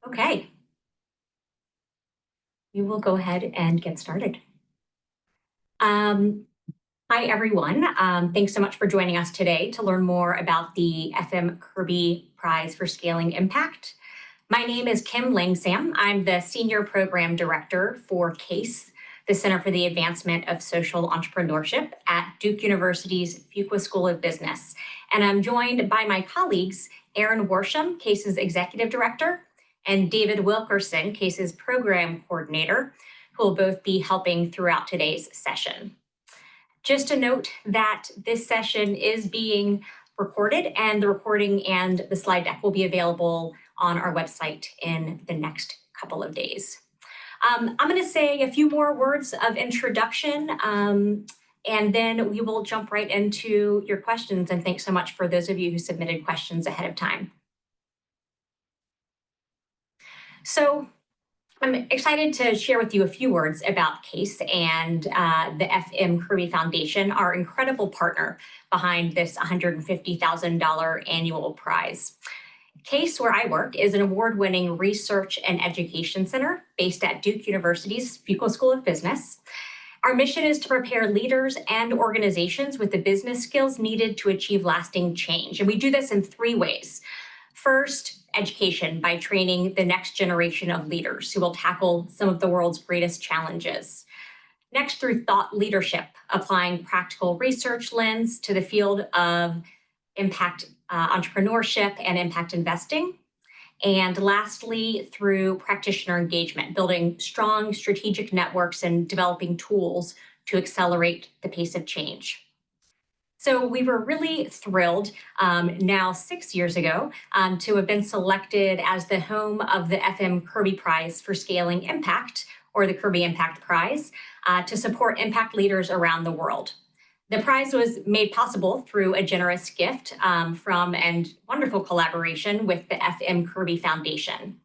Okay, we will go ahead and get started. Hi, everyone. Thanks so much for joining us today to learn more about the FM Kirby Prize for Scaling Impact. My name is Kim Langsam. I'm the Senior Program Director for CASE, the Center for the Advancement of Social Entrepreneurship at Duke University's Fuqua School of Business. And I'm joined by my colleagues, Erin Worsham, CASE's Executive Director, and David Wilkerson, CASE's Program Coordinator, who will both be helping throughout today's session. Just to note that this session is being recorded, and the recording and the slide deck will be available on our website in the next couple of days. I'm going to say a few more words of introduction, and then we will jump right into your questions. And thanks so much for those of you who submitted questions ahead of time. So I'm excited to share with you a few words about CASE and the FM Kirby Foundation, our incredible partner behind this $150,000 annual prize. CASE, where I work, is an award-winning research and education center based at Duke University's Fuqua School of Business. Our mission is to prepare leaders and organizations with the business skills needed to achieve lasting change. And we do this in three ways. First, education by training the next generation of leaders who will tackle some of the world's greatest challenges. Next, through thought leadership, applying practical research lens to the field of impact entrepreneurship and impact investing. And lastly, through practitioner engagement, building strong strategic networks and developing tools to accelerate the pace of change. So we were really thrilled now 6 years ago to have been selected as the home of the FM Kirby Prize for Scaling Impact, or the Kirby Impact Prize, to support impact leaders around the world. The prize was made possible through a generous gift from and wonderful collaboration with the FM Kirby Foundation.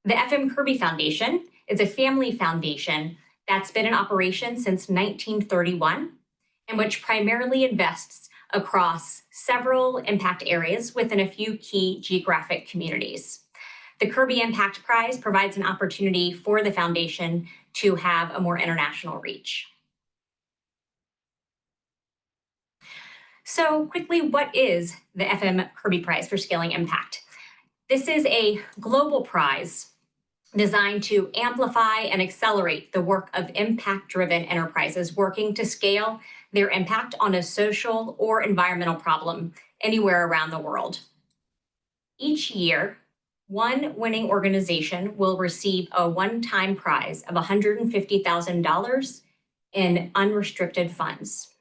The FM Kirby Foundation is a family foundation that's been in operation since 1931, and which primarily invests across several impact areas within a few key geographic communities. The Kirby Impact Prize provides an opportunity for the foundation to have a more international reach. So quickly, what is the FM Kirby Prize for Scaling Impact? This is a global prize designed to amplify and accelerate the work of impact-driven enterprises working to scale their impact on a social or environmental problem anywhere around the world. Each year, one winning organization will receive a one-time prize of $150,000 in unrestricted funds.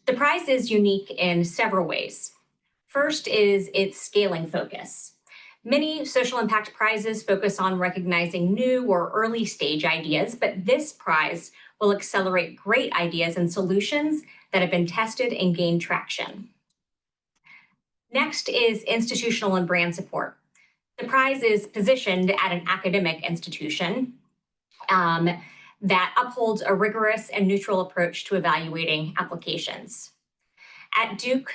The prize is unique in several ways. First is its scaling focus. Many social impact prizes focus on recognizing new or early stage ideas, but this prize will accelerate great ideas and solutions that have been tested and gained traction. Next is institutional and brand support. The prize is positioned at an academic institution that upholds a rigorous and neutral approach to evaluating applications. At Duke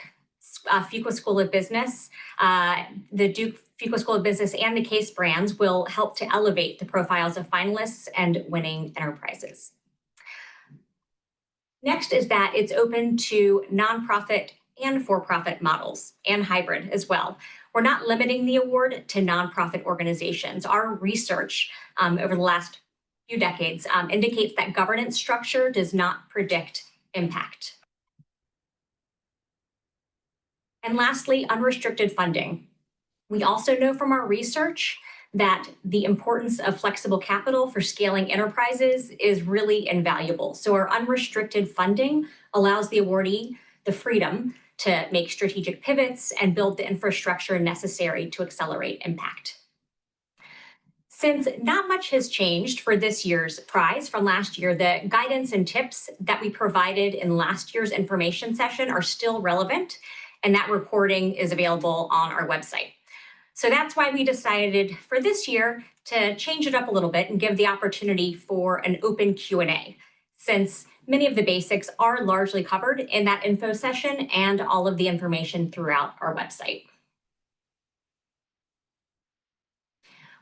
Fuqua School of Business, the Duke Fuqua School of Business and the CASE brands will help to elevate the profiles of finalists and winning enterprises. Next is that it's open to nonprofit and for-profit models and hybrid as well. We're not limiting the award to nonprofit organizations. Our research over the last few decades indicates that governance structure does not predict impact. And lastly, unrestricted funding. We also know from our research that the importance of flexible capital for scaling enterprises is really invaluable. So our unrestricted funding allows the awardee the freedom to make strategic pivots and build the infrastructure necessary to accelerate impact. Since not much has changed for this year's prize from last year, the guidance and tips that we provided in last year's information session are still relevant, and that recording is available on our website. So that's why we decided for this year to change it up a little bit and give the opportunity for an open Q&A, since many of the basics are largely covered in that info session and all of the information throughout our website.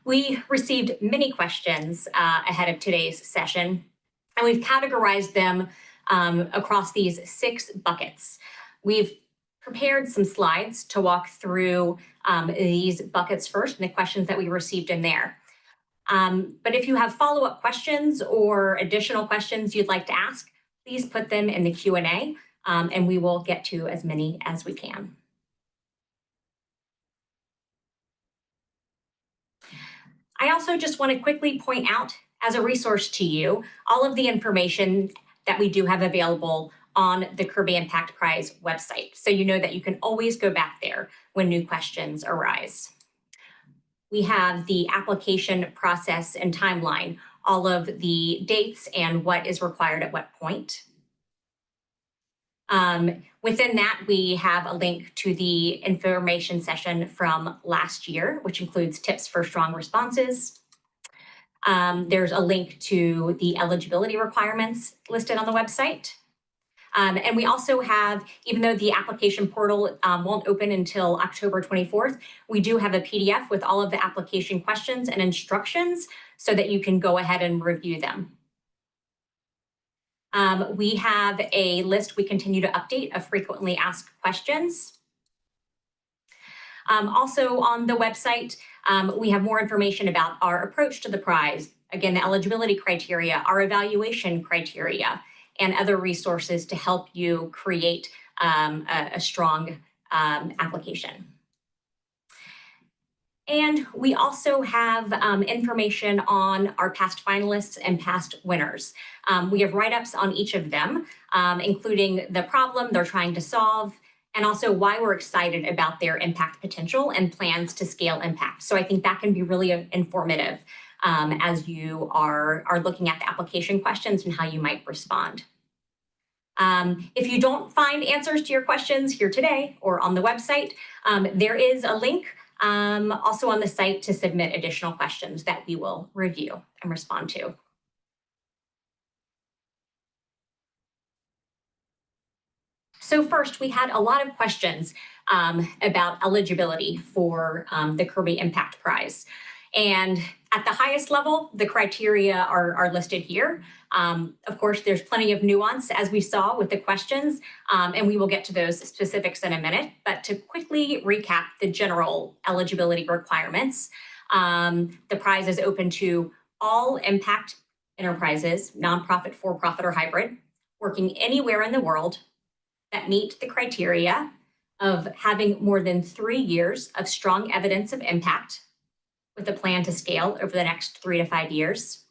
We received many questions ahead of today's session, and we've categorized them across these 6 buckets. We've prepared some slides to walk through these buckets first and the questions that we received in there. But if you have follow-up questions or additional questions you'd like to ask, please put them in the Q&A, and we will get to as many as we can. I also just want to quickly point out, as a resource to you, all of the information that we do have available on the Kirby Impact Prize website, so you know that you can always go back there when new questions arise. We have the application process and timeline, all of the dates and what is required at what point. Within that, we have a link to the information session from last year, which includes tips for strong responses. There's a link to the eligibility requirements listed on the website. And we also have, even though the application portal won't open until October 24th, we do have a PDF with all of the application questions and instructions so that you can go ahead and review them. We have a list we continue to update of frequently asked questions. Also on the website, we have more information about our approach to the prize, again, the eligibility criteria, our evaluation criteria, and other resources to help you create a strong application. And we also have information on our past finalists and past winners. We have write-ups on each of them, including the problem they're trying to solve, and also why we're excited about their impact potential and plans to scale impact. So I think that can be really informative as you are looking at the application questions and how you might respond. If you don't find answers to your questions here today or on the website, there is a link also on the site to submit additional questions that we will review and respond to. So first, we had a lot of questions about eligibility for the Kirby Impact Prize. And at the highest level, the criteria are listed here. Of course, there's plenty of nuance, as we saw with the questions, and we will get to those specifics in a minute. But to quickly recap the general eligibility requirements, the prize is open to all impact enterprises, nonprofit, for-profit, or hybrid, working anywhere in the world that meet the criteria of having more than 3 years of strong evidence of impact with a plan to scale over the next 3 to 5 years.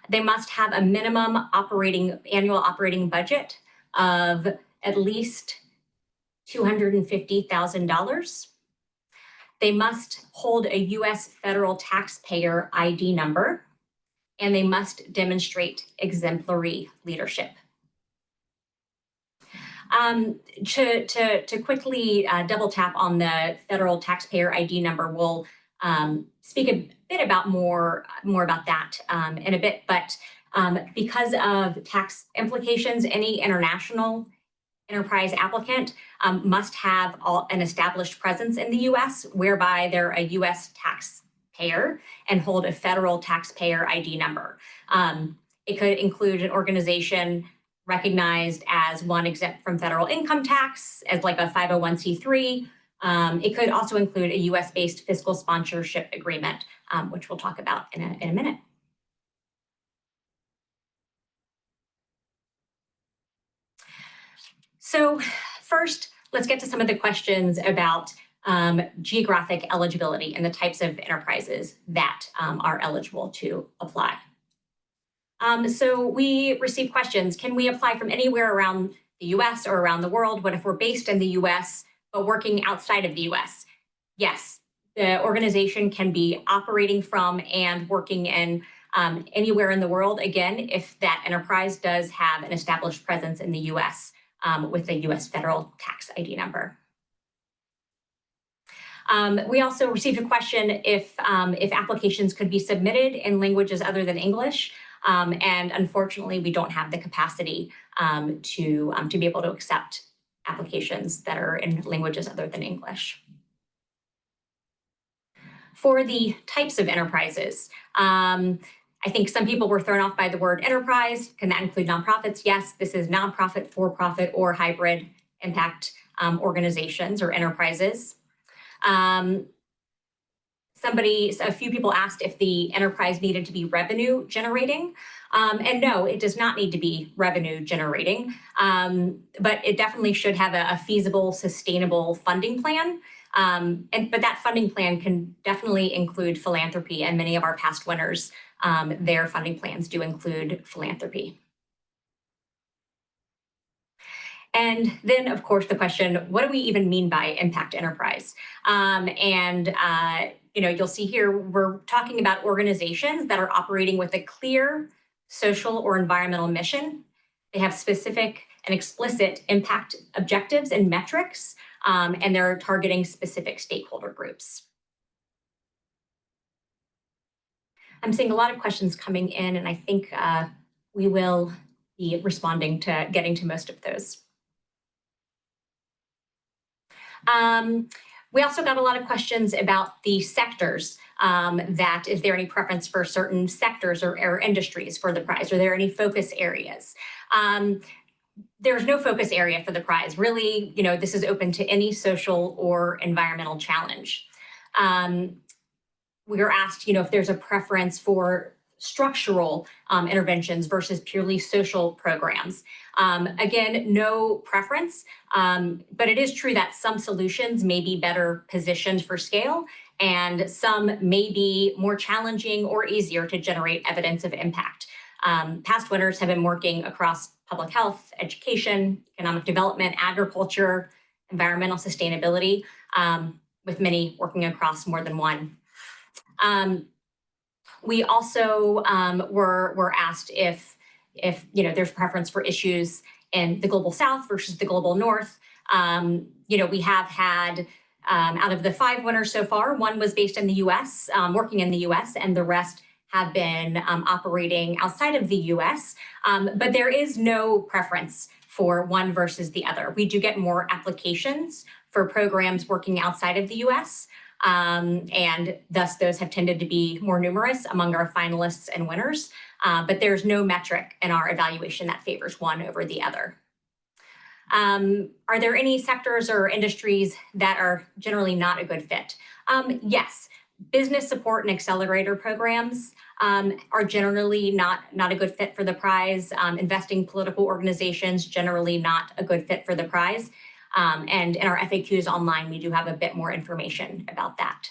They must have a minimum annual operating budget of at least $250,000. They must hold a U.S. federal taxpayer ID number, and they must demonstrate exemplary leadership. To quickly double tap on the federal taxpayer ID number, we'll speak a bit more about that in a bit, but because of tax implications, any international enterprise applicant must have an established presence in the U.S., whereby they're a U.S. taxpayer and hold a federal taxpayer ID number. It could include an organization recognized as one exempt from federal income tax, as like a 501c3. It could also include a US-based fiscal sponsorship agreement, which we'll talk about in a minute. So first, let's get to some of the questions about geographic eligibility and the types of enterprises that are eligible to apply. So we received questions, can we apply from anywhere around the US or around the world? What if we're based in the US but working outside of the US? Yes, the organization can be operating from and working in anywhere in the world, again, if that enterprise does have an established presence in the US with a US federal tax ID number. We also received a question if applications could be submitted in languages other than English. And unfortunately, we don't have the capacity to be able to accept applications that are in languages other than English. For the types of enterprises, I think some people were thrown off by the word enterprise. Can that include nonprofits? Yes, this is nonprofit, for-profit, or hybrid impact organizations or enterprises. A few people asked if the enterprise needed to be revenue generating. And no, it does not need to be revenue generating, but it definitely should have a feasible, sustainable funding plan. But that funding plan can definitely include philanthropy, and many of our past winners, their funding plans do include philanthropy. And then, of course, the question, what do we even mean by impact enterprise? You'll see here, we're talking about organizations that are operating with a clear social or environmental mission. They have specific and explicit impact objectives and metrics, and they're targeting specific stakeholder groups. I'm seeing a lot of questions coming in, and I think we will be responding to getting to most of those. We also got a lot of questions about the sectors, that is there any preference for certain sectors or industries for the prize? Are there any focus areas? There's no focus area for the prize. Really, this is open to any social or environmental challenge. We were asked, if there's a preference for structural interventions versus purely social programs. Again, no preference, but it is true that some solutions may be better positioned for scale, and some may be more challenging or easier to generate evidence of impact. Past winners have been working across public health, education, economic development, agriculture, environmental sustainability, with many working across more than one. We also were asked if there's preference for issues in the global South versus the global North. We have had out of the 5 winners so far, 1 was based in the U.S., working in the U.S., and the rest have been operating outside of the U.S. But there is no preference for one versus the other. We do get more applications for programs working outside of the U.S., and thus those have tended to be more numerous among our finalists and winners, but there's no metric in our evaluation that favors one over the other. Are there any sectors or industries that are generally not a good fit? Yes, business support and accelerator programs are generally not a good fit for the prize. Investing political organizations, generally not a good fit for the prize. And in our FAQs online, we do have a bit more information about that.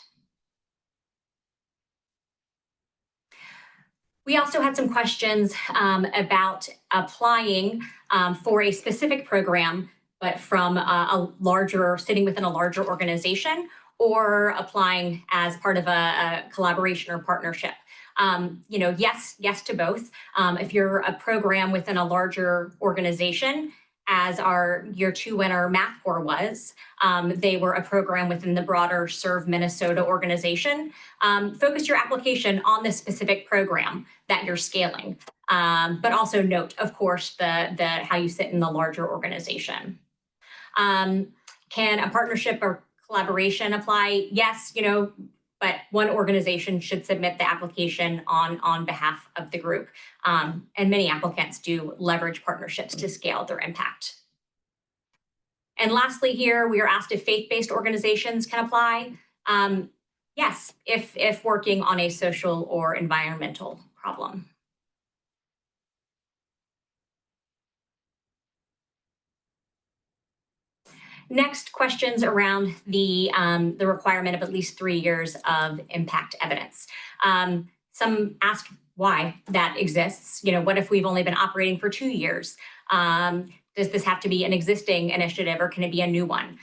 We also had some questions about applying for a specific program, but from sitting within a larger organization, or applying as part of a collaboration or partnership. Yes to both. If you're a program within a larger organization, as our year 2 winner Math Corps was, they were a program within the broader Serve Minnesota organization. Focus your application on the specific program that you're scaling, but also note, of course, the how you sit in the larger organization. Can a partnership or collaboration apply? Yes, but one organization should submit the application on behalf of the group. And many applicants do leverage partnerships to scale their impact. And lastly here, we are asked if faith-based organizations can apply. Yes, if working on a social or environmental problem. Next, questions around the requirement of at least 3 years of impact evidence. Some asked why that exists. What if we've only been operating for 2 years? Does this have to be an existing initiative, or can it be a new one?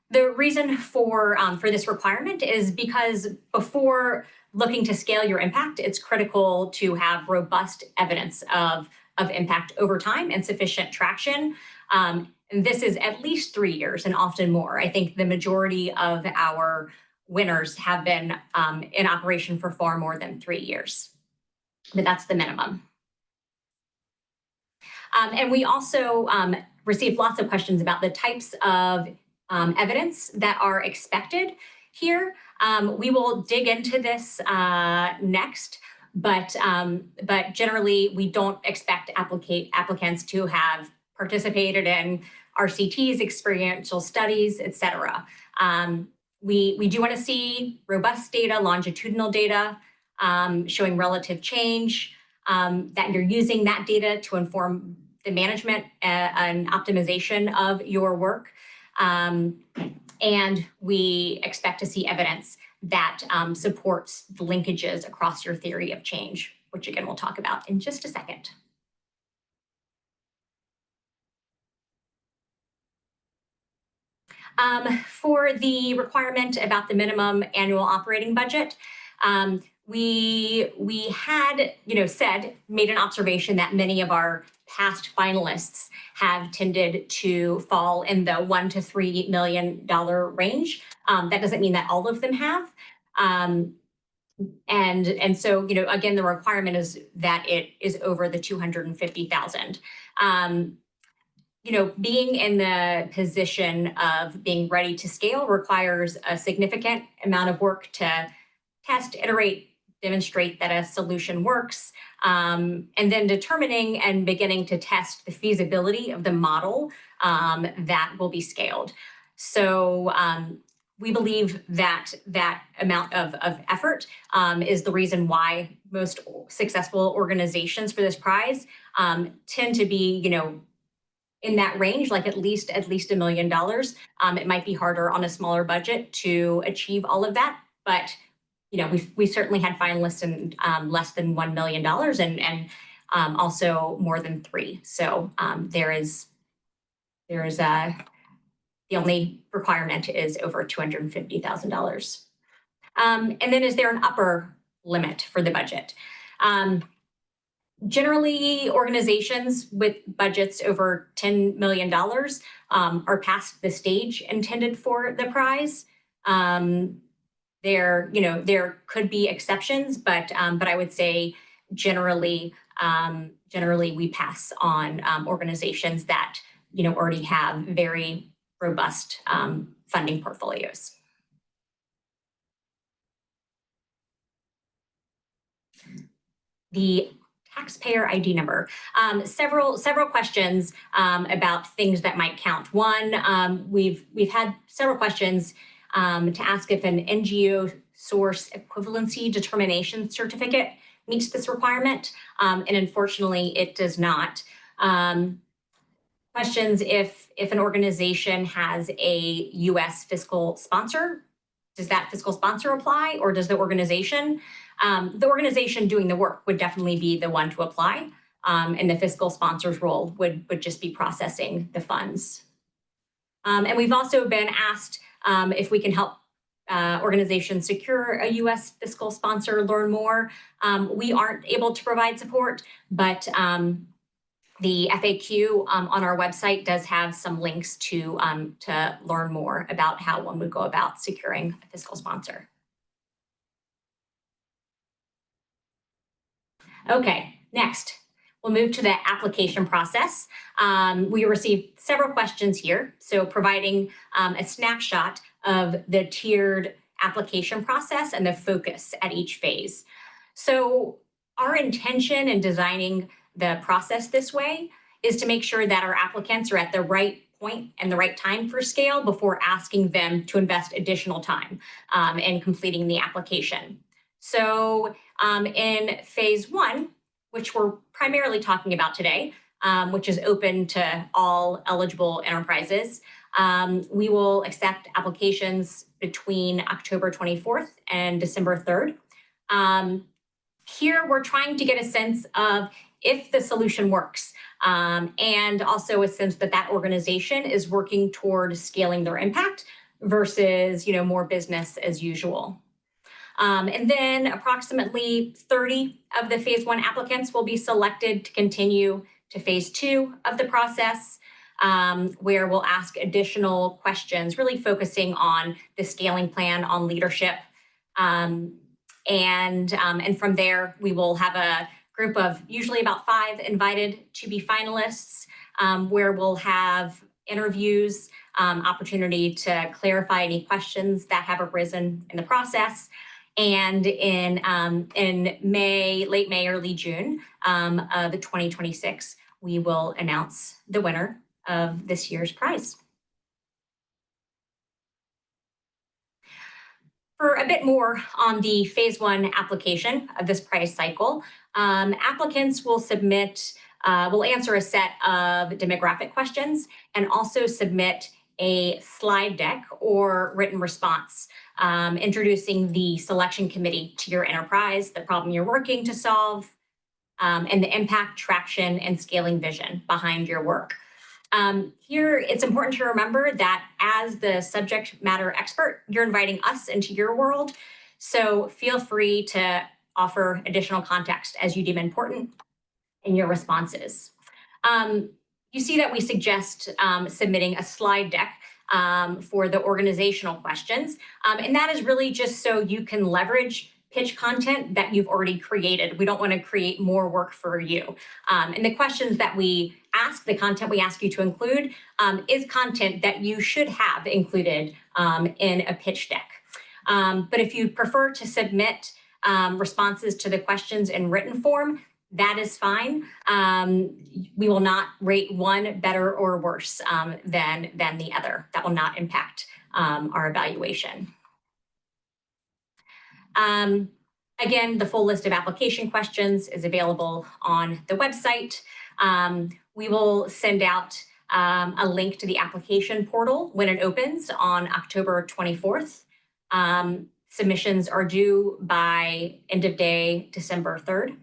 The reason for this requirement is because before looking to scale your impact, it's critical to have robust evidence of impact over time and sufficient traction. And this is at least 3 years and often more. I think the majority of our winners have been in operation for far more than 3 years, but that's the minimum. And we also received lots of questions about the types of evidence that are expected here. We will dig into this next, but generally we don't expect applicants to have participated in RCTs, experiential studies, et cetera. We do want to see robust data, longitudinal data, showing relative change, that you're using that data to inform the management and optimization of your work. And we expect to see evidence that supports the linkages across your theory of change, which again, we'll talk about in just a second. For the requirement about the minimum annual operating budget, we had, made an observation that many of our past finalists have tended to fall in the $1 to $3 million range. That doesn't mean that all of them have. And so, again, the requirement is that it is over the 250,000. Being in the position of being ready to scale requires a significant amount of work to test, iterate, demonstrate that a solution works, and then determining and beginning to test the feasibility of the model that will be scaled. So we believe that that amount of effort is the reason why most successful organizations for this prize tend to be, in that range, like at least $1 million. It might be harder on a smaller budget to achieve all of that, but we certainly had finalists in less than $1 million and also more than 3. So the only requirement is over $250,000. And then is there an upper limit for the budget? Generally, organizations with budgets over $10 million are past the stage intended for the prize. There could be exceptions, but I would say generally we pass on organizations that already have very robust funding portfolios. The taxpayer ID number. Several questions about things that might count. One, we've had several questions to ask if an NGO source equivalency determination certificate meets this requirement, and unfortunately it does not. Questions if an organization has a US fiscal sponsor, does that fiscal sponsor apply, or does the organization? The organization doing the work would definitely be the one to apply, and the fiscal sponsor's role would just be processing the funds. And we've also been asked if we can help organizations secure a US fiscal sponsor, learn more. We aren't able to provide support, but the FAQ on our website does have some links to learn more about how one would go about securing a fiscal sponsor. Okay, next, we'll move to the application process. We received several questions here, so providing a snapshot of the tiered application process and the focus at each phase. So our intention in designing the process this way is to make sure that our applicants are at the right point and the right time for scale before asking them to invest additional time in completing the application. So in phase 1, which we're primarily talking about today, which is open to all eligible enterprises, we will accept applications between October 24th and December 3rd. Here, we're trying to get a sense of if the solution works, and also a sense that that organization is working toward scaling their impact versus more business as usual. And then approximately 30 of the phase 1 applicants will be selected to continue to phase 2 of the process, where we'll ask additional questions, really focusing on the scaling plan, on leadership. And from there, we will have a group of usually about 5 invited to be finalists, where we'll have interviews, opportunity to clarify any questions that have arisen in the process. And in May, late May, early June of 2026, we will announce the winner of this year's prize. For a bit more on the phase one application of this prize cycle, applicants will will answer a set of demographic questions and also submit a slide deck or written response introducing the selection committee to your enterprise, the problem you're working to solve, and the impact, traction, and scaling vision behind your work. Here, it's important to remember that as the subject matter expert, you're inviting us into your world. So feel free to offer additional context as you deem important in your responses. You see that we suggest submitting a slide deck for the organizational questions. And that is really just so you can leverage pitch content that you've already created. We don't want to create more work for you. And the questions that we ask, the content we ask you to include, is content that you should have included in a pitch deck. But if you prefer to submit responses to the questions in written form, that is fine. We will not rate one better or worse than the other. That will not impact our evaluation. Again, the full list of application questions is available on the website. We will send out a link to the application portal when it opens on October 24th. Submissions are due by end of day, December 3rd.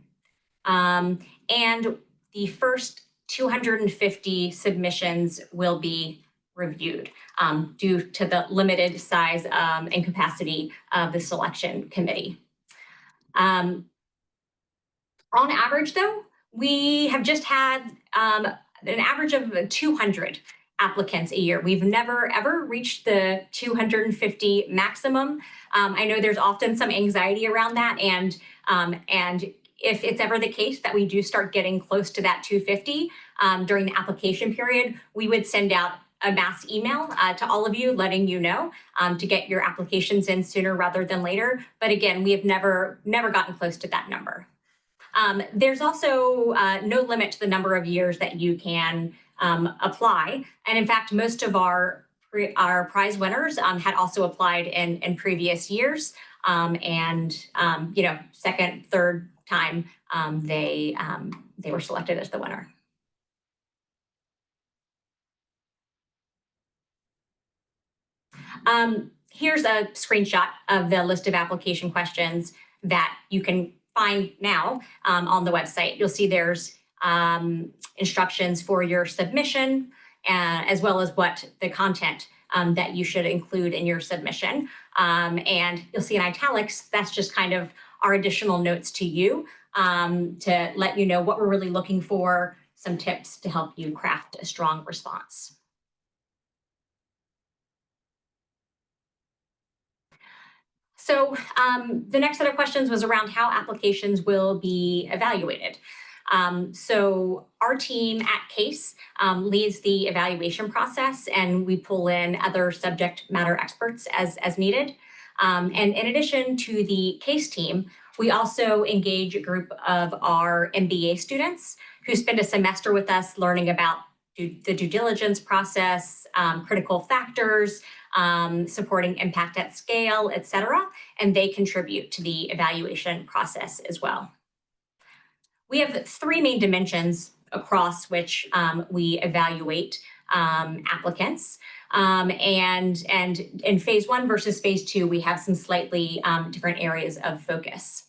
And the first 250 submissions will be reviewed due to the limited size and capacity of the selection committee. On average, though, we have just had an average of 200 applicants a year. We've never, ever reached the 250 maximum. I know there's often some anxiety around that, and if it's ever the case that we do start getting close to that 250 during the application period, we would send out a mass email to all of you letting you know to get your applications in sooner rather than later. But again, we have never gotten close to that number. There's also no limit to the number of years that you can apply. And in fact, most of our prize winners had also applied in previous years. Second, third time they were selected as the winner. Here's a screenshot of the list of application questions that you can find now on the website. You'll see there's instructions for your submission, as well as what the content that you should include in your submission. And you'll see in italics, that's just kind of our additional notes to you to let you know what we're really looking for, some tips to help you craft a strong response. So the next set of questions was around how applications will be evaluated. So our team at CASE leads the evaluation process, and we pull in other subject matter experts as needed. And in addition to the CASE team, we also engage a group of our MBA students who spend a semester with us learning about the due diligence process, critical factors, supporting impact at scale, et cetera, and they contribute to the evaluation process as well. We have three main dimensions across which we evaluate applicants. And in phase one versus phase two, we have some slightly different areas of focus.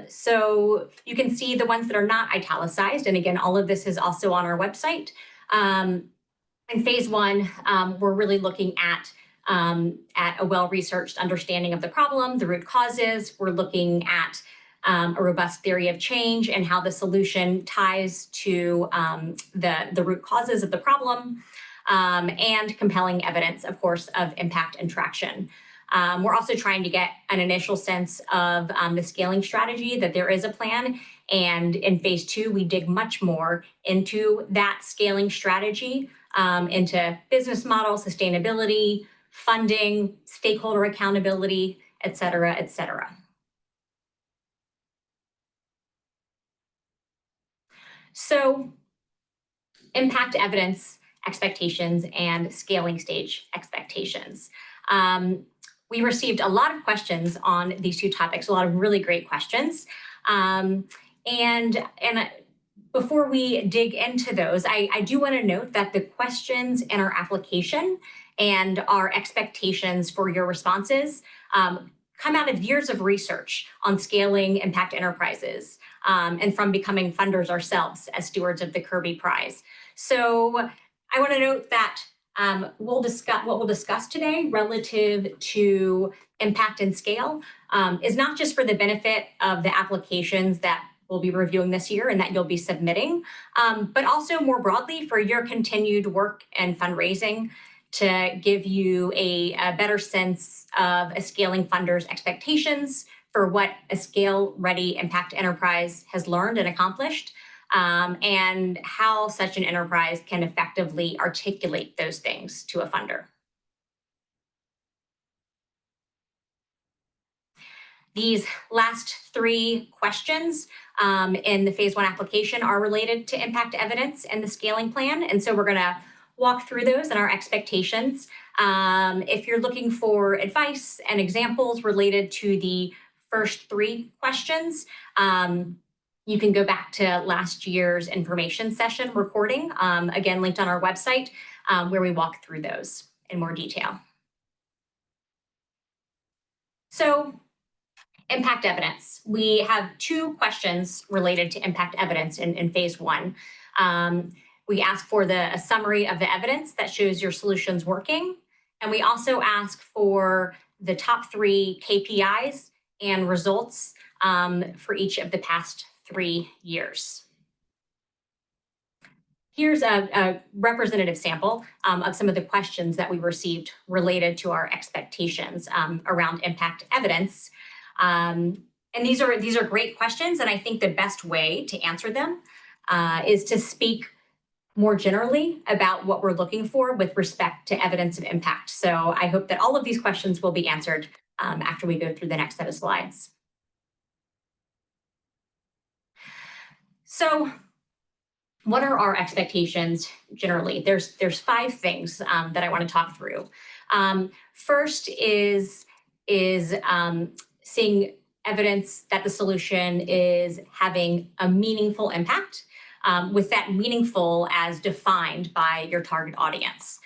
So you can see the ones that are not italicized. And again, all of this is also on our website. In phase one, we're really looking at a well-researched understanding of the problem, the root causes. We're looking at a robust theory of change and how the solution ties to the root causes of the problem, and compelling evidence, of course, of impact and traction. We're also trying to get an initial sense of the scaling strategy, that there is a plan, And in phase two, we dig much more into that scaling strategy, into business model, sustainability, funding, stakeholder accountability, et cetera, et cetera. So impact evidence expectations and scaling stage expectations. We received a lot of questions on these two topics, a lot of really great questions. And before we dig into those, I do want to note that the questions in our application and our expectations for your responses come out of years of research on scaling impact enterprises and from becoming funders ourselves as stewards of the Kirby Prize. So I want to note that what we'll discuss today relative to impact and scale is not just for the benefit of the applications that we'll be reviewing this year and that you'll be submitting, but also more broadly for your continued work and fundraising to give you a better sense of a scaling funder's expectations for what a scale-ready impact enterprise has learned and accomplished, and how such an enterprise can effectively articulate those things to a funder. These last three questions in the phase one application are related to impact evidence and the scaling plan. And so we're going to walk through those and our expectations. If you're looking for advice and examples related to the first three questions, you can go back to last year's information session recording, again, linked on our website, where we walk through those in more detail. So, impact evidence. We have two questions related to impact evidence in phase one. We ask for a summary of the evidence that shows your solution's working. And we also ask for the top three KPIs and results for each of the past 3 years. Here's a representative sample of some of the questions that we received related to our expectations around impact evidence. And these are great questions, and I think the best way to answer them is to speak more generally about what we're looking for with respect to evidence of impact. So I hope that all of these questions will be answered after we go through the next set of slides. So what are our expectations generally? There's 5 things that I want to talk through. First is seeing evidence that the solution is having a meaningful impact, with that meaningful as defined by your target audience.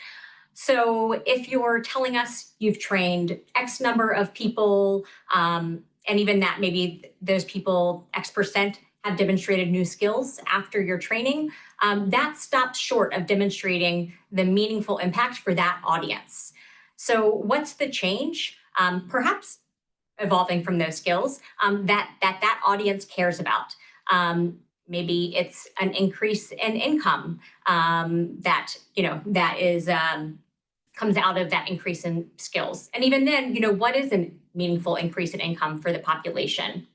So if you're telling us you've trained X number of people, and even that maybe those people, X% have demonstrated new skills after your training, that stops short of demonstrating the meaningful impact for that audience. So what's the change? Perhaps evolving from those skills that audience cares about. Maybe it's an increase in income that is comes out of that increase in skills. And even then, what is a meaningful increase in income for the population?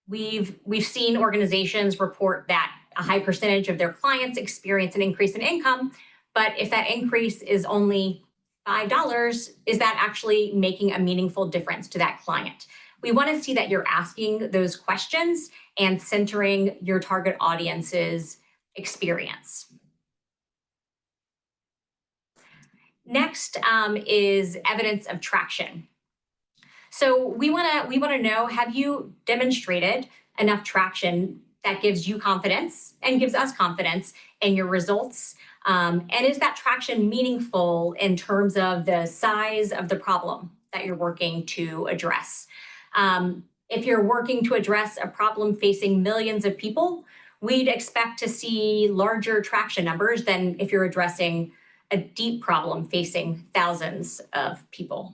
We've seen organizations report that a high percentage of their clients experience an increase in income, but if that increase is only $5, is that actually making a meaningful difference to that client? We want to see that you're asking those questions and centering your target audience's experience. Next is evidence of traction. So we want to know, have you demonstrated enough traction that gives you confidence and gives us confidence in your results? And is that traction meaningful in terms of the size of the problem that you're working to address? If you're working to address a problem facing millions of people, we'd expect to see larger traction numbers than if you're addressing a deep problem facing thousands of people.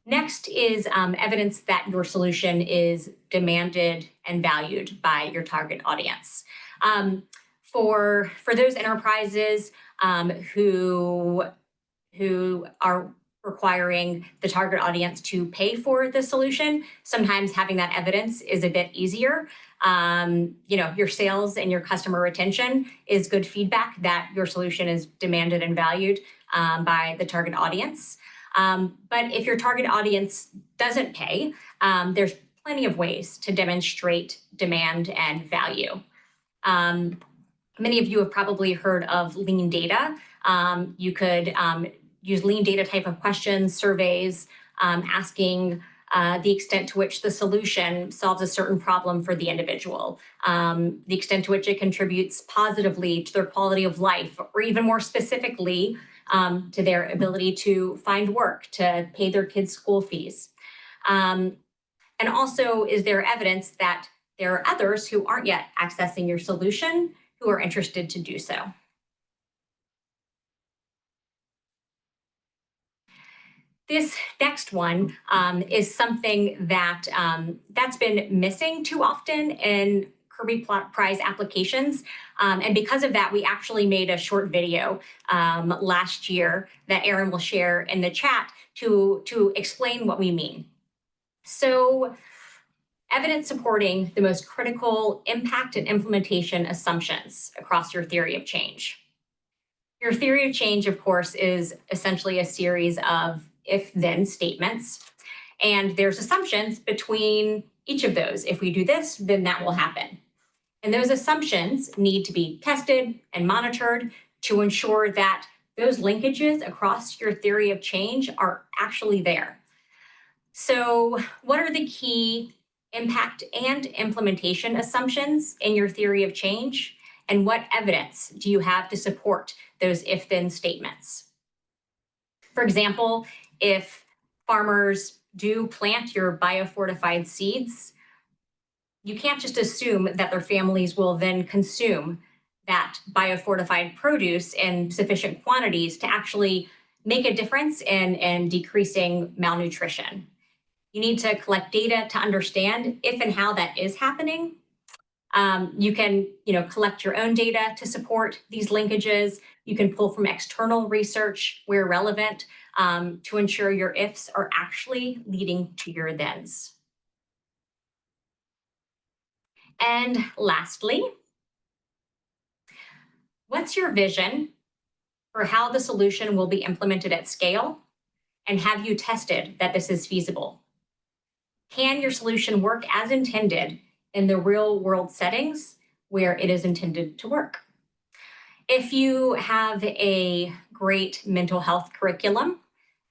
Next is evidence that your solution is demanded and valued by your target audience. For those enterprises who are requiring the target audience to pay for the solution, sometimes having that evidence is a bit easier. Your sales and your customer retention is good feedback that your solution is demanded and valued by the target audience. But if your target audience doesn't pay, there's plenty of ways to demonstrate demand and value. Many of you have probably heard of lean data. You could use lean data type of questions, surveys, asking the extent to which the solution solves a certain problem for the individual, the extent to which it contributes positively to their quality of life, or even more specifically, to their ability to find work, to pay their kids' school fees. And also, is there evidence that there are others who aren't yet accessing your solution who are interested to do so? This next one is something that's been missing too often in Kirby Prize applications. And because of that, we actually made a short video last year that Erin will share in the chat to explain what we mean. So, evidence supporting the most critical impact and implementation assumptions across your theory of change. Your theory of change, of course, is essentially a series of if-then statements. And there's assumptions between each of those. If we do this, then that will happen. And those assumptions need to be tested and monitored to ensure that those linkages across your theory of change are actually there. So, what are the key impact and implementation assumptions in your theory of change? And what evidence do you have to support those if-then statements? For example, if farmers do plant your biofortified seeds, you can't just assume that their families will then consume that biofortified produce in sufficient quantities to actually make a difference in decreasing malnutrition. You need to collect data to understand if and how that is happening. You can, collect your own data to support these linkages. You can pull from external research where relevant to ensure your ifs are actually leading to your thens. And lastly, what's your vision for how the solution will be implemented at scale? And have you tested that this is feasible? Can your solution work as intended in the real world settings where it is intended to work? If you have a great mental health curriculum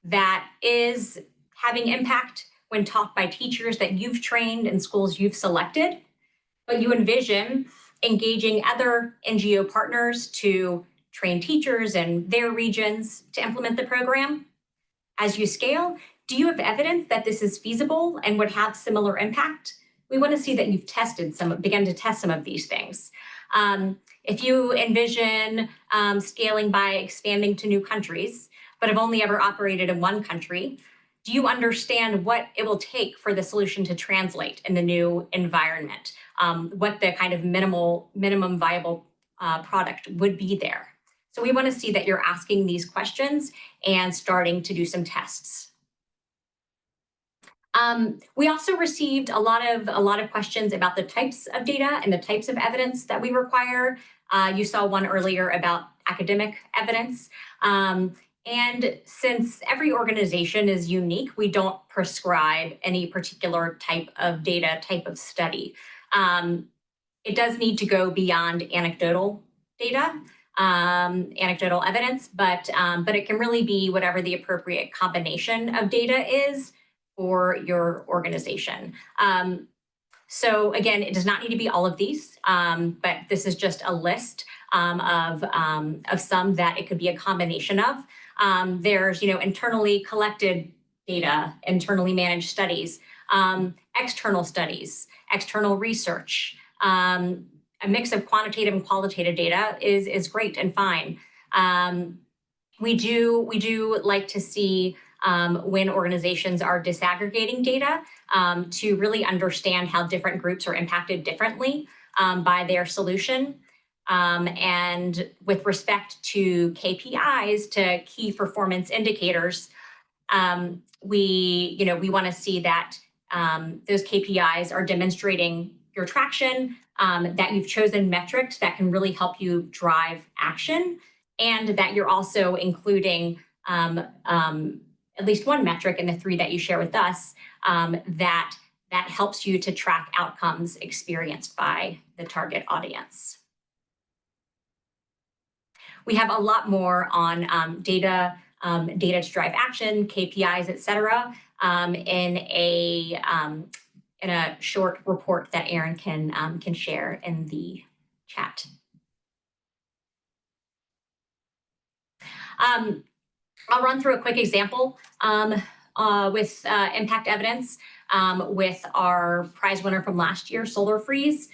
that is having impact when taught by teachers that you've trained in schools you've selected, but you envision engaging other NGO partners to train teachers in their regions to implement the program, as you scale, do you have evidence that this is feasible and would have similar impact? We want to see that you've begun to test some of these things. If you envision scaling by expanding to new countries, but have only ever operated in one country, do you understand what it will take for the solution to translate in the new environment? What the kind of minimum viable product would be there? So we want to see that you're asking these questions and starting to do some tests. We also received a lot of questions about the types of data and the types of evidence that we require. You saw one earlier about academic evidence. And since every organization is unique, we don't prescribe any particular type of data, type of study. It does need to go beyond anecdotal data, anecdotal evidence, but it can really be whatever the appropriate combination of data is for your organization. So again, it does not need to be all of these, but this is just a list of some that it could be a combination of. There's internally collected data, internally managed studies, external studies, external research. A mix of quantitative and qualitative data is great and fine. We do like to see when organizations are disaggregating data to really understand how different groups are impacted differently by their solution. And with respect to KPIs, to key performance indicators, we want to see that those KPIs are demonstrating your traction, that you've chosen metrics that can really help you drive action, and that you're also including at least one metric in the three that you share with us that helps you to track outcomes experienced by the target audience. We have a lot more on data to drive action, KPIs, et cetera, in a short report that Aaron can share in the chat. I'll run through a quick example with impact evidence with our prize winner from last year, Solar Freeze.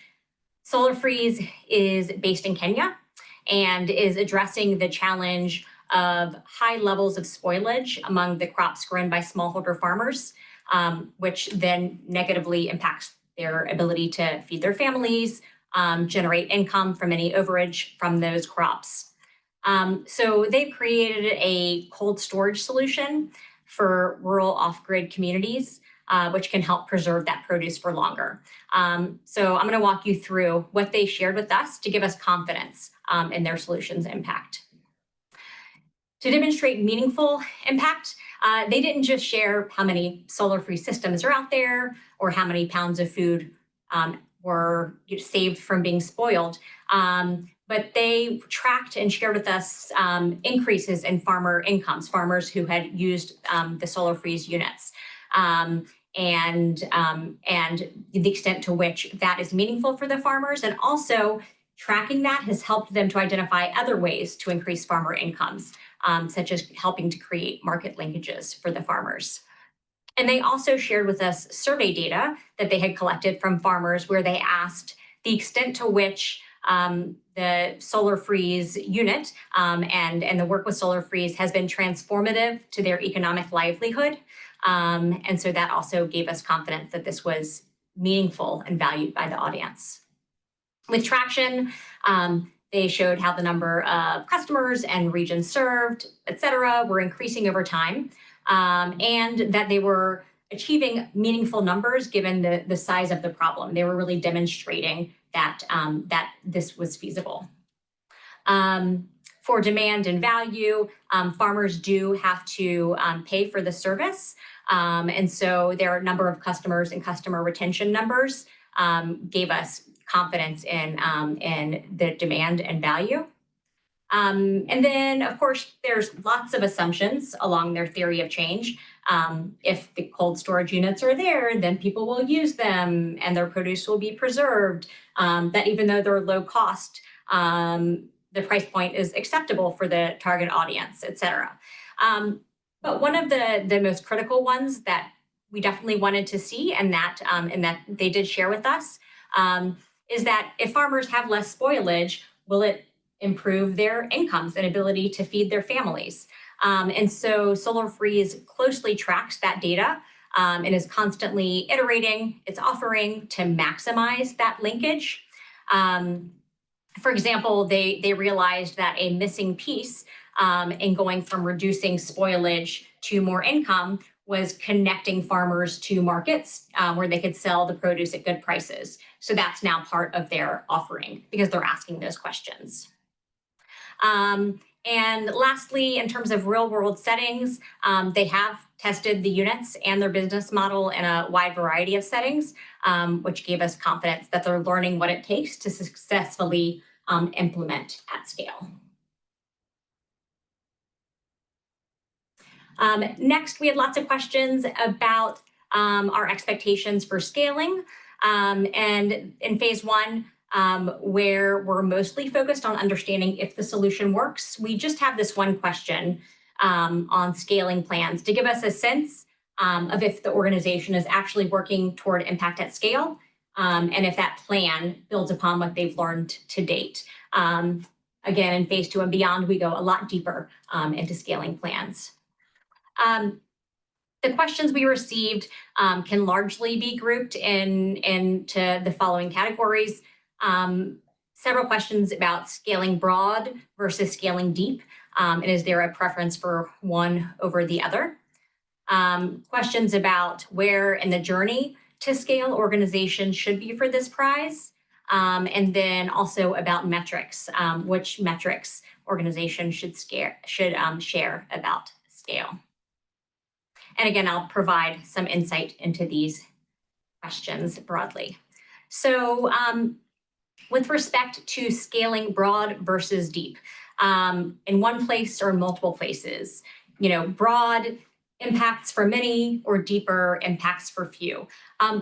Solar Freeze is based in Kenya and is addressing the challenge of high levels of spoilage among the crops grown by smallholder farmers, which then negatively impacts their ability to feed their families, generate income from any overage from those crops. So they've created a cold storage solution for rural off-grid communities, which can help preserve that produce for longer. So I'm going to walk you through what they shared with us to give us confidence in their solution's impact. To demonstrate meaningful impact, they didn't just share how many solar-free systems are out there or how many pounds of food were saved from being spoiled, but they tracked and shared with us increases in farmer incomes, farmers who had used the Solar Freeze units, and the extent to which that is meaningful for the farmers. And also tracking that has helped them to identify other ways to increase farmer incomes, such as helping to create market linkages for the farmers. And they also shared with us survey data that they had collected from farmers where they asked the extent to which the Solar Freeze unit and the work with Solar Freeze has been transformative to their economic livelihood. And so that also gave us confidence that this was meaningful and valued by the audience. With traction, they showed how the number of customers and regions served, et cetera, were increasing over time, and that they were achieving meaningful numbers given the size of the problem. They were really demonstrating that, that this was feasible. For demand and value, farmers do have to pay for the service. And so there are a number of customers and customer retention numbers gave us confidence in the demand and value. And then, of course, there's lots of assumptions along their theory of change. If the cold storage units are there, then people will use them and their produce will be preserved, that even though they're low cost, the price point is acceptable for the target audience, et cetera. But one of the most critical ones that we definitely wanted to see and that they did share with us is that if farmers have less spoilage, will it improve their incomes and ability to feed their families? And so Solar Freeze closely tracks that data and is constantly iterating its offering to maximize that linkage. For example, they realized that a missing piece in going from reducing spoilage to more income was connecting farmers to markets where they could sell the produce at good prices. So that's now part of their offering because they're asking those questions. And lastly, in terms of real world settings, they have tested the units and their business model in a wide variety of settings, which gave us confidence that they're learning what it takes to successfully implement at scale. Next, we had lots of questions about our expectations for scaling. And in phase one, where we're mostly focused on understanding if the solution works, we just have this one question on scaling plans to give us a sense of if the organization is actually working toward impact at scale, and if that plan builds upon what they've learned to date. Again, in phase two and beyond, we go a lot deeper into scaling plans. The questions we received can largely be grouped into the following categories. Several questions about scaling broad versus scaling deep, and is there a preference for one over the other? questions about where in the journey to scale organizations should be for this prize, and then also about metrics, which metrics organizations should share about scale. And again, I'll provide some insight into these questions broadly. So with respect to scaling broad versus deep, in one place or multiple places, broad impacts for many or deeper impacts for few.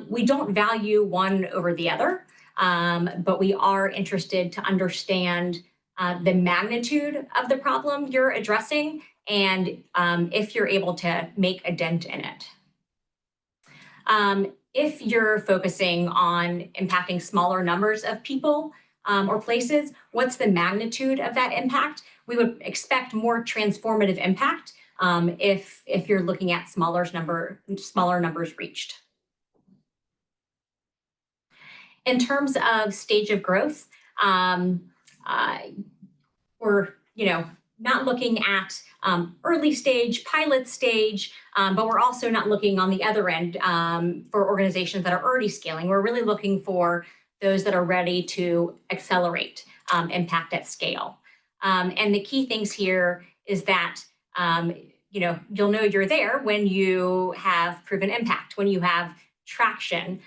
We don't value one over the other, but we are interested to understand the magnitude of the problem you're addressing and if you're able to make a dent in it. If you're focusing on impacting smaller numbers of people or places, what's the magnitude of that impact? We would expect more transformative impact if you're looking at smaller numbers reached. In terms of stage of growth, we're not looking at early stage, pilot stage, but we're also not looking on the other end for organizations that are already scaling. We're really looking for those that are ready to accelerate impact at scale. And the key things here is that you'll know you're there when you have proven impact, when you have traction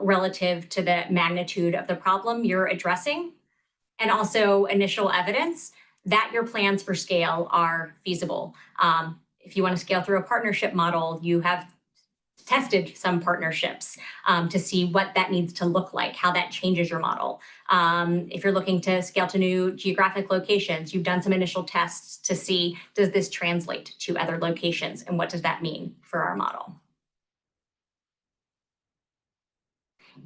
relative to the magnitude of the problem you're addressing, and also initial evidence that your plans for scale are feasible. If you want to scale through a partnership model, you have tested some partnerships to see what that needs to look like, how that changes your model. If you're looking to scale to new geographic locations, you've done some initial tests to see, does this translate to other locations, and what does that mean for our model?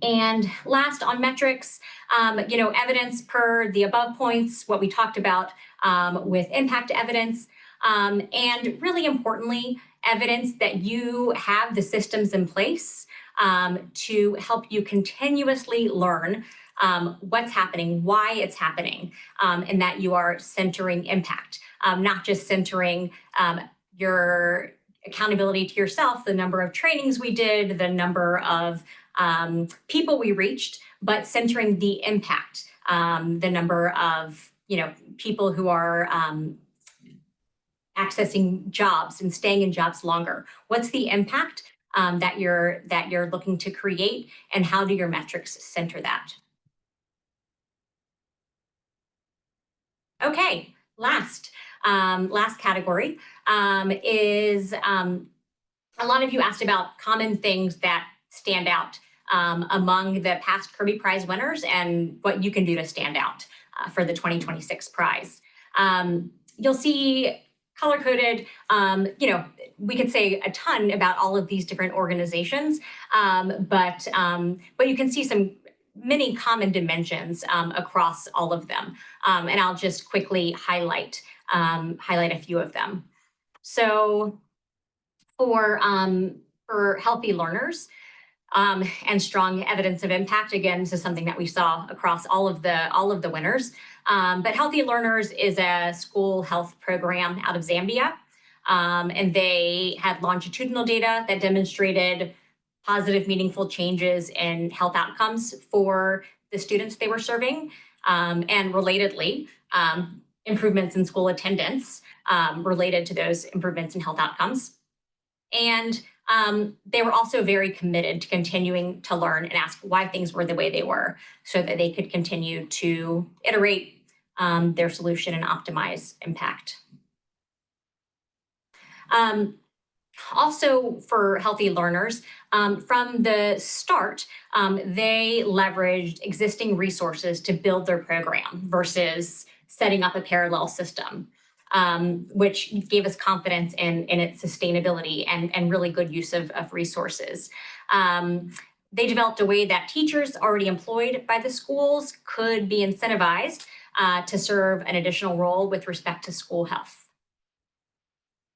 And last, on metrics, evidence per the above points, what we talked about with impact evidence, and really importantly, evidence that you have the systems in place to help you continuously learn what's happening, why it's happening, and that you are centering impact, not just centering your accountability to yourself, the number of trainings we did, the number of people we reached, but centering the impact, the number of people who are accessing jobs and staying in jobs longer. What's the impact that you're looking to create, and how do your metrics center that? Okay, last category is a lot of you asked about common things that stand out among the past Kirby Prize winners and what you can do to stand out for the 2026 prize. You'll see color-coded, we could say a ton about all of these different organizations, but you can see many common dimensions across all of them. And I'll just quickly highlight a few of them. So for healthy learners and strong evidence of impact, again, this is something that we saw across all of the winners. But Healthy Learners is a school health program out of Zambia, and they had longitudinal data that demonstrated positive, meaningful changes in health outcomes for the students they were serving, and relatedly, improvements in school attendance related to those improvements in health outcomes. And they were also very committed to continuing to learn and ask why things were the way they were, so that they could continue to iterate their solution and optimize impact. Also, for Healthy Learners, from the start, they leveraged existing resources to build their program versus setting up a parallel system, which gave us confidence in its sustainability and really good use of resources. They developed a way that teachers already employed by the schools could be incentivized to serve an additional role with respect to school health.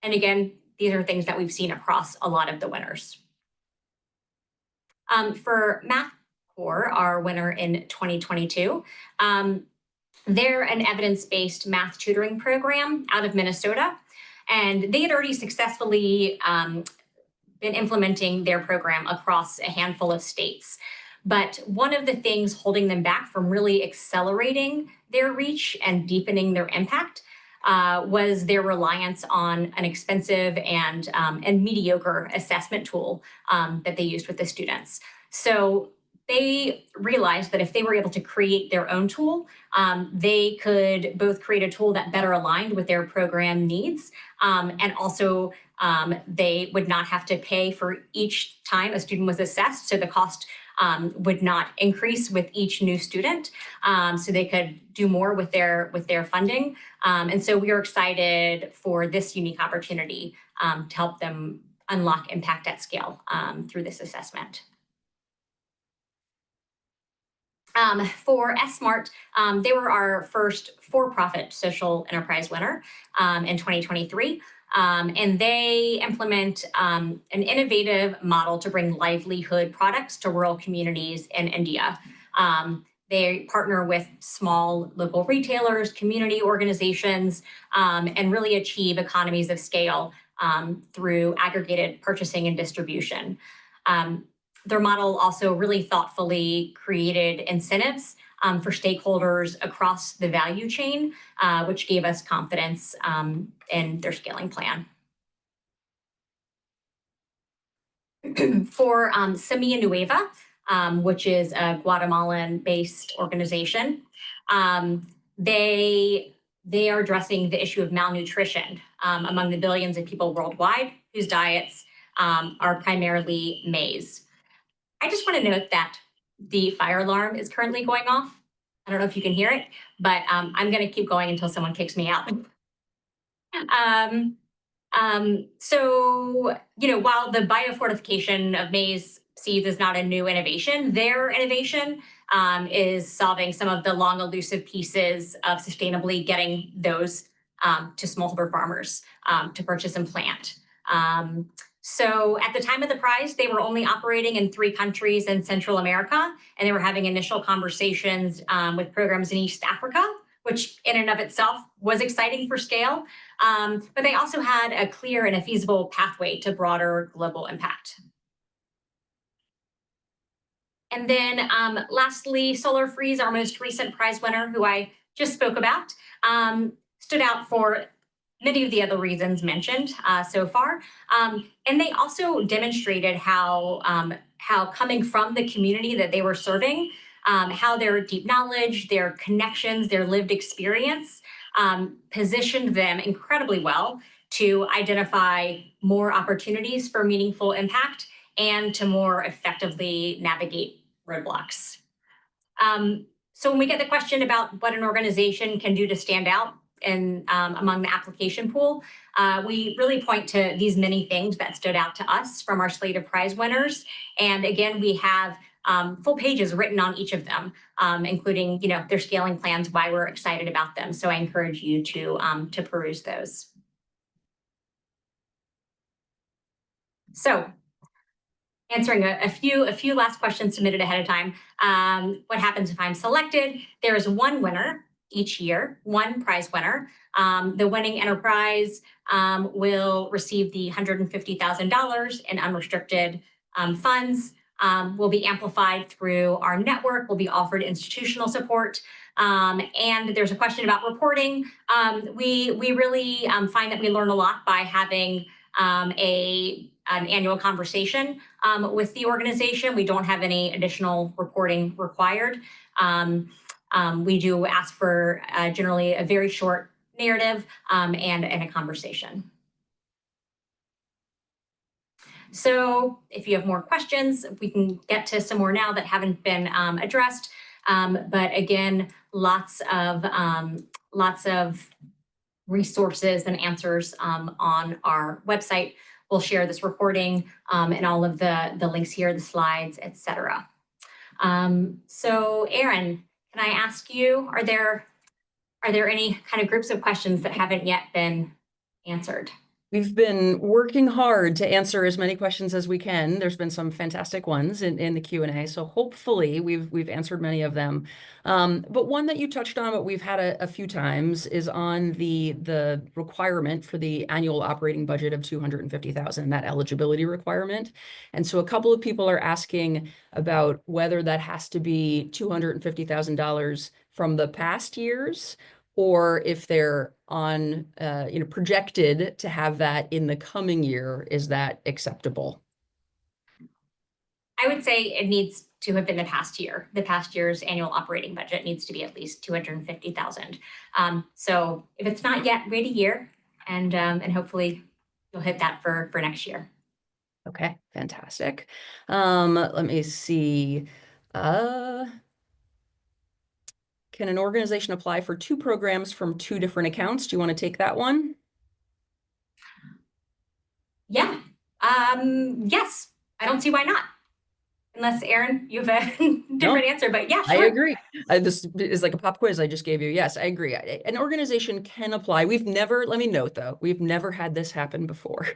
And again, these are things that we've seen across a lot of the winners. For Math Corps, our winner in 2022, they're an evidence-based math tutoring program out of Minnesota, and they had already successfully been implementing their program across a handful of states. But one of the things holding them back from really accelerating their reach and deepening their impact was their reliance on an expensive and mediocre assessment tool that they used with the students. So they realized that if they were able to create their own tool, they could both create a tool that better aligned with their program needs, and also they would not have to pay for each time a student was assessed. So the cost would not increase with each new student. So they could do more with their funding. And so we are excited for this unique opportunity to help them unlock impact at scale through this assessment. For S-Smart, they were our first for-profit social enterprise winner in 2023. And they implement an innovative model to bring livelihood products to rural communities in India. They partner with small local retailers, community organizations, and really achieve economies of scale through aggregated purchasing and distribution. Their model also really thoughtfully created incentives for stakeholders across the value chain, which gave us confidence in their scaling plan. For Semilla Nueva, which is a Guatemalan-based organization, they are addressing the issue of malnutrition among the billions of people worldwide whose diets are primarily maize. I just want to note that the fire alarm is currently going off. I don't know if you can hear it, but I'm going to keep going until someone kicks me out. So, while the biofortification of maize seeds is not a new innovation, their innovation is solving some of the long elusive pieces of sustainably getting those to smallholder farmers to purchase and plant. So at the time of the prize, they were only operating in 3 countries in Central America, and they were having initial conversations with programs in East Africa, which in and of itself was exciting for scale. But they also had a clear and a feasible pathway to broader global impact. And then lastly, Solar Freeze, our most recent prize winner, who I just spoke about, stood out for many of the other reasons mentioned so far. And they also demonstrated how coming from the community that they were serving, how their deep knowledge, their connections, their lived experience positioned them incredibly well to identify more opportunities for meaningful impact and to more effectively navigate roadblocks. So when we get the question about what an organization can do to stand out and among the application pool, we really point to these many things that stood out to us from our slate of prize winners. And again, we have full pages written on each of them, including their scaling plans, why we're excited about them. So I encourage you to peruse those. So answering a few last questions submitted ahead of time. What happens if I'm selected? There is one winner each year, one prize winner. The winning enterprise will receive the $150,000 in unrestricted funds, will be amplified through our network, will be offered institutional support. And there's a question about reporting. We really find that we learn a lot by having an annual conversation with the organization. We don't have any additional reporting required. We do ask for generally a very short narrative and a conversation. So if you have more questions, we can get to some more now that haven't been addressed. But again, lots of resources and answers on our website. We'll share this recording and all of the links here, the slides, etc. So Aaron, can I ask you, are there any kind of groups of questions that haven't yet been answered? We've been working hard to answer as many questions as we can. There's been some fantastic ones in the Q&A, so hopefully we've answered many of them. But one that you touched on, but we've had a few times, is on the requirement for the annual operating budget of 250,000, that eligibility requirement. And so a couple of people are asking about whether that has to be $250,000 from the past years, or if they're on, projected to have that in the coming year, is that acceptable? I would say it needs to have been the past year. The past year's annual operating budget needs to be at least 250,000. So if it's not yet, wait a year, and hopefully you'll hit that for next year. Okay, fantastic. Let me see. Can an organization apply for two programs from two different accounts? Do you want to take that one? Yeah. Yes. I don't see why not. Unless, Aaron, you have a different No, answer, but yeah, I sure. agree. This is like a pop quiz I just gave you. Yes, I agree. An organization can apply. Let me note though, we've never had this happen before.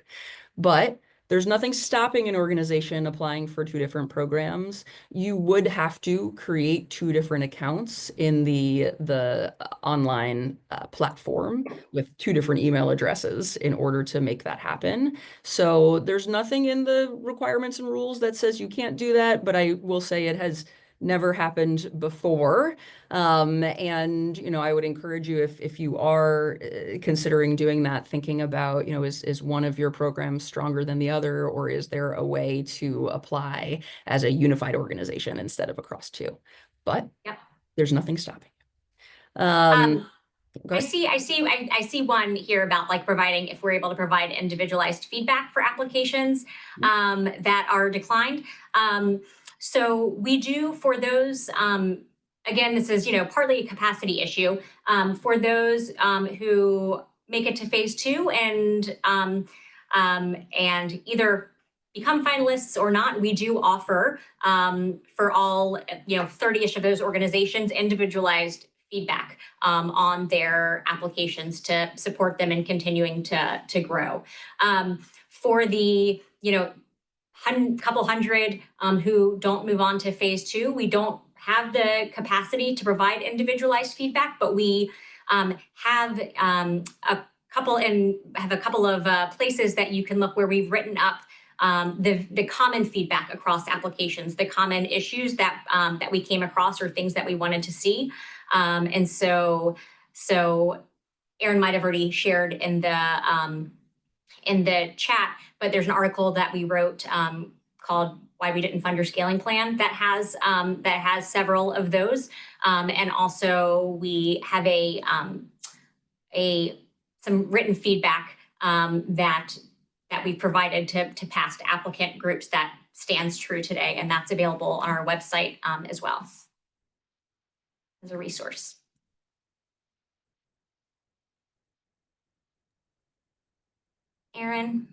But there's nothing stopping an organization applying for two different programs. You would have to create two different accounts in the online platform with two different email addresses in order to make that happen. So there's nothing in the requirements and rules that says you can't do that, but I will say it has never happened before. And, I would encourage you, if you are considering doing that, thinking about, is one of your programs stronger than the other, or is there a way to apply as a unified organization instead of across two? But Yep. there's nothing stopping. Um, Go ahead. I see one here about like providing, if we're able to provide individualized feedback for applications that are declined. So we do for those, again, this is, partly a capacity issue for those who make it to phase two and either become finalists or not. We do offer for all, 30-ish of those organizations individualized feedback on their applications to support them in continuing to grow. For the, couple hundred who don't move on to phase two, we don't have the capacity to provide individualized feedback, but we have a couple of places that you can look where we've written up the common feedback across applications, the common issues that we came across or things that we wanted to see. And so Aaron might have already shared in the chat, but there's an article that we wrote called "Why We Didn't Fund Your Scaling Plan" that has several of those, and also we have some written feedback that we provided to past applicant groups that stands true today, and that's available on our website as well as a resource. Aaron?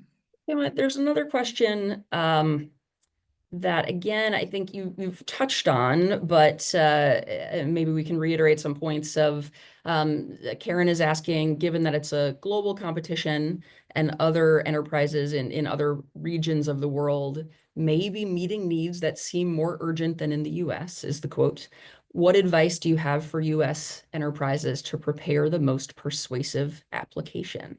There's another question that, again, I think you've touched on, but maybe we can reiterate some points of Karen is asking, given that it's a global competition and other enterprises in other regions of the world may be meeting needs that seem more urgent than in the US, is the quote. What advice do you have for US enterprises to prepare the most persuasive application?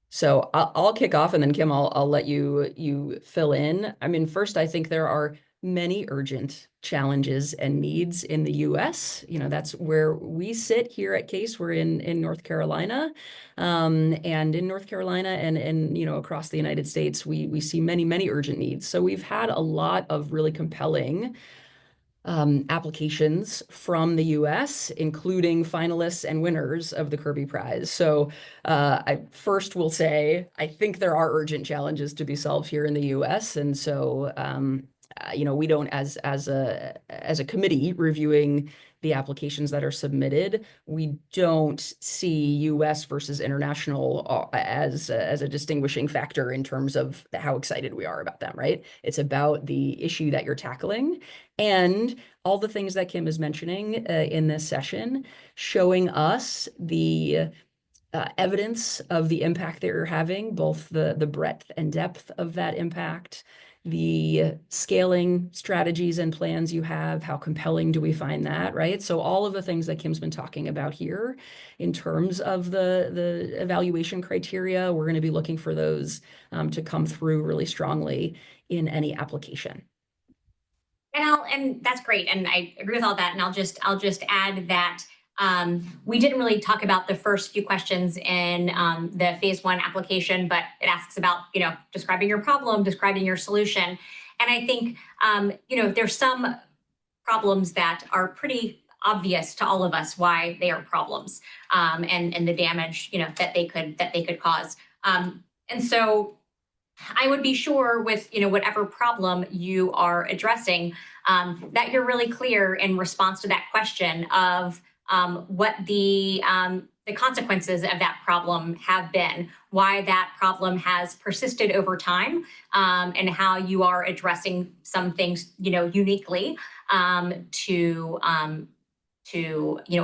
So I'll kick off, and then Kim, I'll let you fill in. I mean, first, I think there are many urgent challenges and needs in the U.S. That's where we sit here at Case. We're in North Carolina, and in North Carolina and across the United States, we see many urgent needs. So we've had a lot of really compelling applications from the US, including finalists and winners of the Kirby Prize. So I first will say, I think there are urgent challenges to be solved here in the US. And so, we don't, as a committee reviewing the applications that are submitted, we don't see US versus international as a distinguishing factor in terms of how excited we are about them, right? It's about the issue that you're tackling and all the things that Kim is mentioning in this session, showing us the evidence of the impact that you're having, both the breadth and depth of that impact, the scaling strategies and plans you have, how compelling do we find that, right? So all of the things that Kim's been talking about here in terms of the evaluation criteria, we're going to be looking for those to come through really strongly in any application. And that's great. And I agree with all that. And I'll just add that we didn't really talk about the first few questions in the phase 1 application, but it asks about, describing your problem, describing your solution. And I think, there's some problems that are pretty obvious to all of us why they are problems, and the damage, that they could cause. And so I would be sure with, whatever problem you are addressing, that you're really clear in response to that question of what the consequences of that problem have been, why that problem has persisted over time, and how you are addressing some things, uniquely to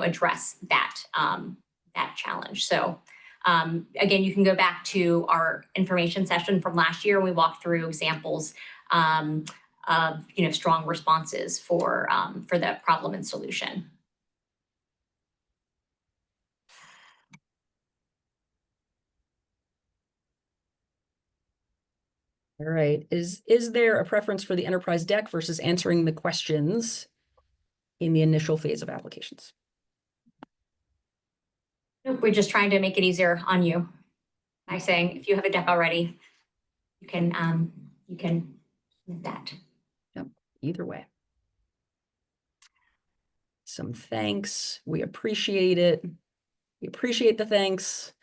address that challenge. So. Again, you can go back to our information session from last year. We walked through examples of strong responses for the problem and solution. All right. Is there a preference for the enterprise deck versus answering the questions in the initial phase of applications? We're just trying to make it easier on you by saying if you have a deck already, you can use that. Yep. Either way. Some thanks. We appreciate it. We appreciate the thanks.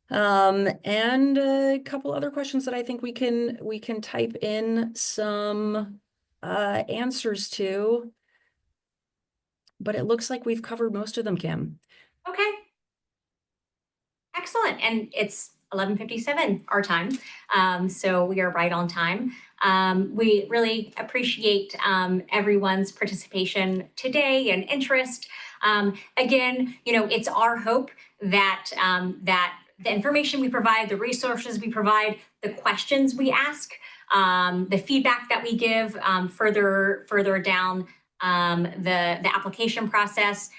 And a couple other questions that I think we can type in some answers to, but it looks like we've covered most of them, Kim. Okay. Excellent. And it's 11:57 our time, so we are right on time. We really appreciate everyone's participation today and interest. Again, it's our hope that that the information we provide, the resources we provide, the questions we ask, the feedback that we give further down the application process,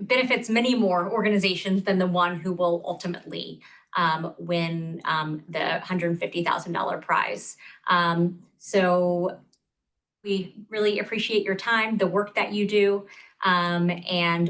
benefits many more organizations than the one who will ultimately win the $150,000 prize. So we really appreciate your time, the work that you do, and